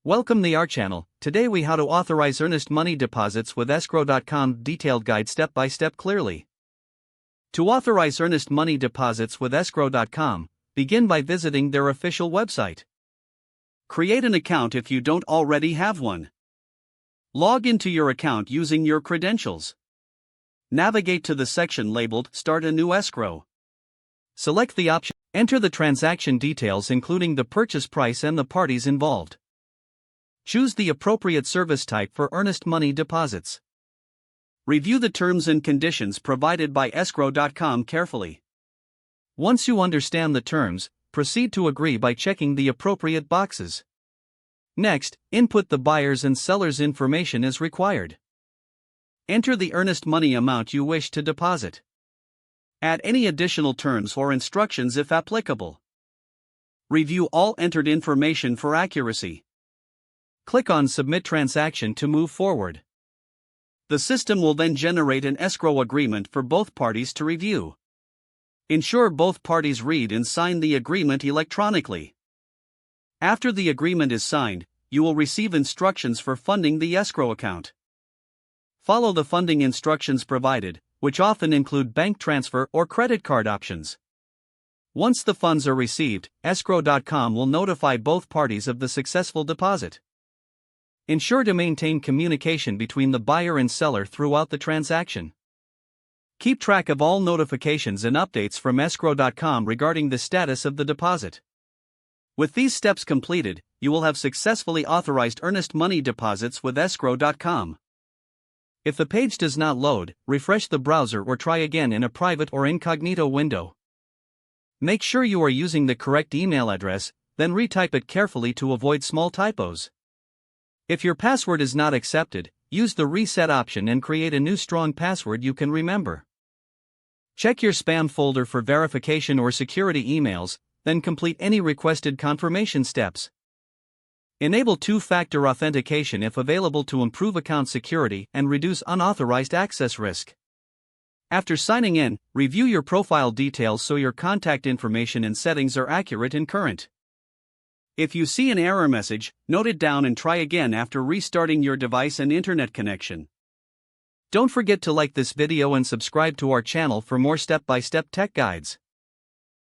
Welcome to our channel. Today we how to authorize earnest money deposits with Escrow.com. Detailed guide step by step clearly. To authorize earnest money deposits with Escrow.com, begin by visiting their official website. Create an account if you don't already have one. Log into your account using your credentials. Navigate to the section labeled Start a new escrow. Select the option. Enter the transaction details including the purchase price and the parties involved. Choose the appropriate service type for earnest money deposits. Review the terms and conditions provided by Escrow.com carefully. Once you understand the terms, proceed to agree by checking the appropriate boxes. Next, input the buyer's and seller's information as required. Enter the earnest money amount you wish to deposit. Add any additional terms or instructions if applicable. Review all entered information for accuracy. Click on Submit Transaction to move forward. The system will then generate an escrow agreement for both parties to review. Ensure both parties read and sign the agreement electronically. After the agreement is signed, you will receive instructions for funding the escrow account. Follow the funding instructions provided, which often include bank transfer or credit card options. Once the funds are received, Escrow.com will notify both parties of the successful deposit. Ensure to maintain communication between the buyer and seller throughout the transaction. Keep track of all notifications and updates from Escrow.com regarding the status of the deposit. With these steps completed, you will have successfully authorized earnest money deposits with Escrow.com. If the page does not load, refresh the browser or try again in a private or incognito window. Make sure you are using the correct email address, then retype it carefully to avoid small typos. If your password is not accepted, use the reset option and create a new strong password you can remember. Check your spam folder for verification or security emails, then complete any requested confirmation steps. Enable two-factor authentication if available to improve account security and reduce unauthorized access risk. After signing in, review your profile details so your contact information and settings are accurate and current. If you see an error message, note it down and try again after restarting your device and internet connection. Don't forget to like this video and subscribe to our channel for more step-by-step tech guides.